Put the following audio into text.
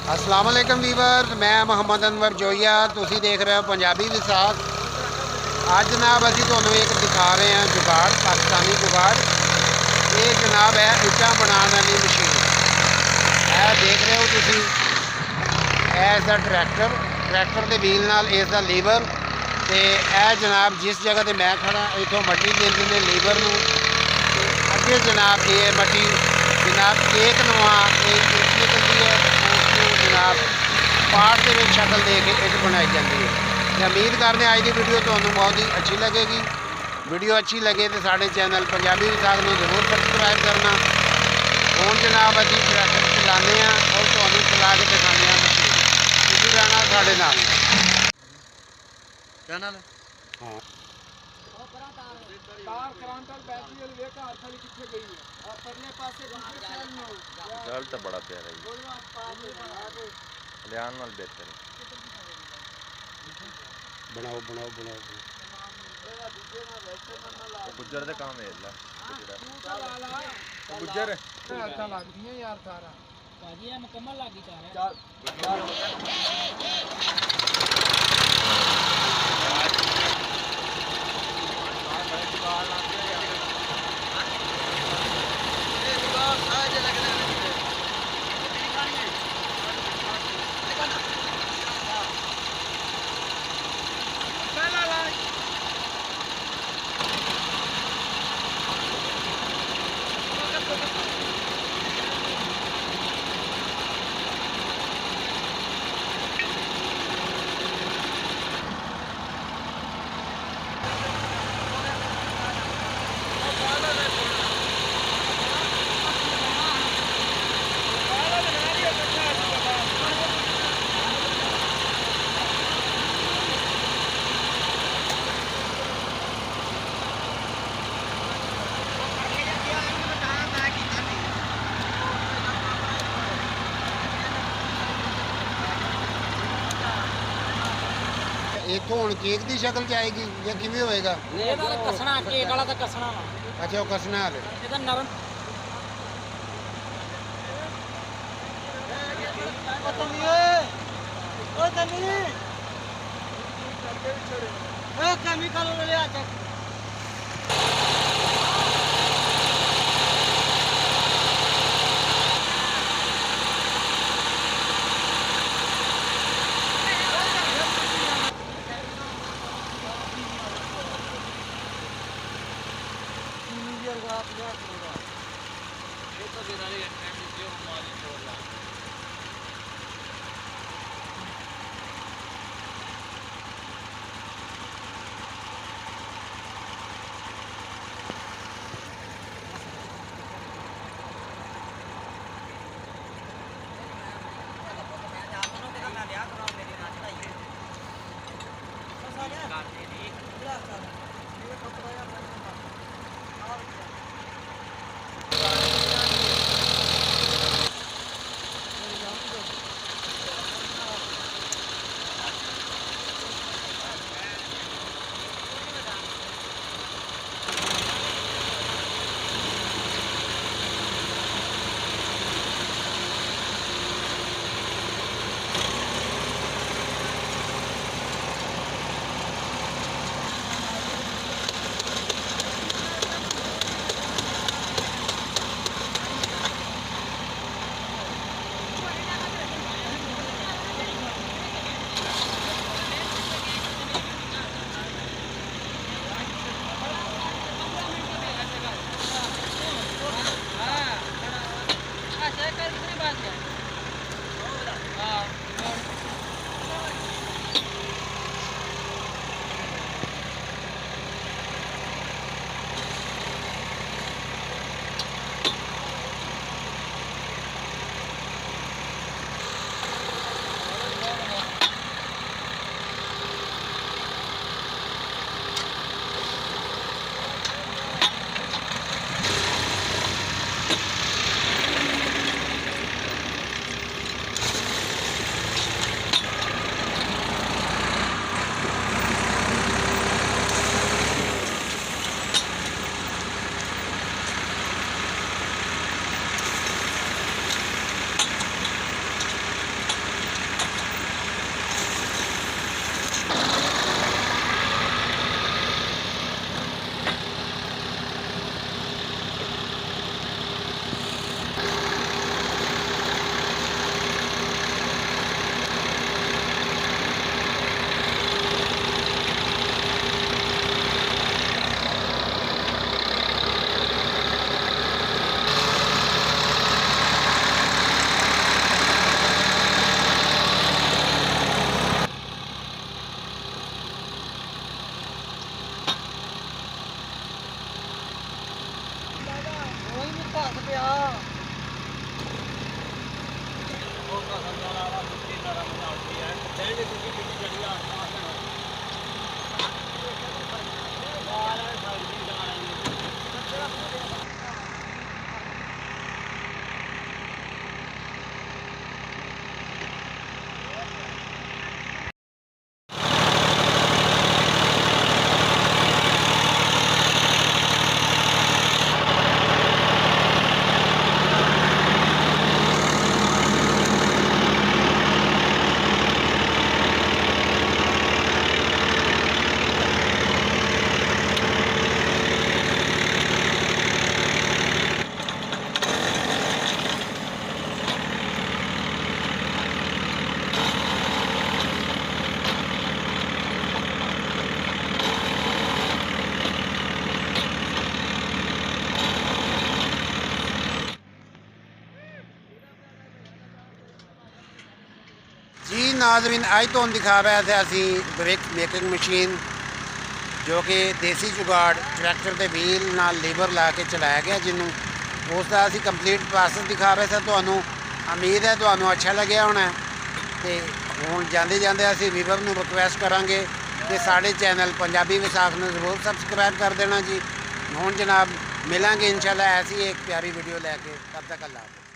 अस्सलाम वालेकुम वीवर, मैं मोहम्मद अनवर जोइया। तुसी देख रहे हो पंजाबी विसाख। आज जनाब असी तुहानू एक दिखा रहे हैं जुगाड़, पाकिस्तानी जुगाड़। ये जनाब है इट्टां बनाने वाली मशीन। यह देख रहे हो तुसी, इसका ट्रैक्टर के व्हील नाल इसका लीवर ते यह जनाब जिस जगह ते मैं खड़ा इतों मट्टी लेंदे ने लीवर नूं ते अगे जनाब ये मट्टी जनाब केक नवा एक निकलती है, उसको जनाब पार्ट के शक्ल दे के इट बनाई जाती है। तो उम्मीद करते हैं आज की वीडियो तुहानू बहुत ही अच्छी लगेगी। वीडियो अच्छी लगे तो साढ़े चैनल पंजाबी विसाख में जरूर सबसक्राइब करना। हुण जनाब असीं ट्रैक्टर चलाने और तुहानू चला के दिखाने मशीन। तुसीं रहना साढ़े नाल। हाँ तार करंटल बैटरी वाली वेखा हर खाली किथे गई है और परले पासे दूसरे साइड में रिजल्ट तो बड़ा प्यारा है, लियान नाल बेहतर है। बनाओ बनाओ बनाओ गुज्जर का काम है ला गुज्जर अच्छा लगदी है यार तारा भाजी ये मुकम्मल लागी चाह रहा चल इतों हुण केक की शक्ल च आएगी या किवें होएगा? ये तो कसना केक वाला तो कसना वा अच्छा वो कसना हाले ये तो नरम केमिकल ले आ चक ਜੀ ਨਾਜ਼ਰੀਨ, ਅੱਜ ਤੁਹਾਨੂੰ ਦਿਖਾ ਰਿਹਾ ਸੀ ਅਸੀਂ ਬ੍ਰੇਕ ਮੇਕਿੰਗ ਮਸ਼ੀਨ, ਜੋ ਕਿ ਦੇਸੀ ਜੁਗਾੜ ਟਰੈਕਟਰ ਦੇ ਵੀਲ ਨਾਲ ਲੀਵਰ ਲਾ ਕੇ ਚਲਾਇਆ ਗਿਆ, ਜਿਹਨੂੰ ਉਸ ਦਾ ਅਸੀਂ ਕੰਪਲੀਟ ਪ੍ਰੋਸੈਸ ਦਿਖਾ ਰਹੇ ਸੀ ਤੁਹਾਨੂੰ। ਉਮੀਦ ਹੈ ਤੁਹਾਨੂੰ ਅੱਛਾ ਲੱਗਿਆ ਹੋਣਾ। ਤੇ ਹੁਣ ਜਾਂਦੇ ਜਾਂਦੇ ਅਸੀਂ ਵੀਵਰ ਨੂੰ ਰਿਕੁਐਸਟ ਕਰਾਂਗੇ ਕਿ ਸਾਡੇ ਚੈਨਲ ਪੰਜਾਬੀ ਵਿਸਾਖ ਨੂੰ ਜ਼ਰੂਰ ਸਬਸਕ੍ਰਾਈਬ ਕਰ ਦੇਣਾ ਜੀ। ਹੁਣ ਜਨਾਬ ਮਿਲਾਂਗੇ ਇਨਸ਼ਾਅੱਲਾ ਐਸੀ ਇੱਕ ਪਿਆਰੀ ਵੀਡੀਓ ਲੈ ਕੇ। ਤਬ ਤੱਕ ਅੱਲਾ ਹਾਫ਼ਿਜ਼।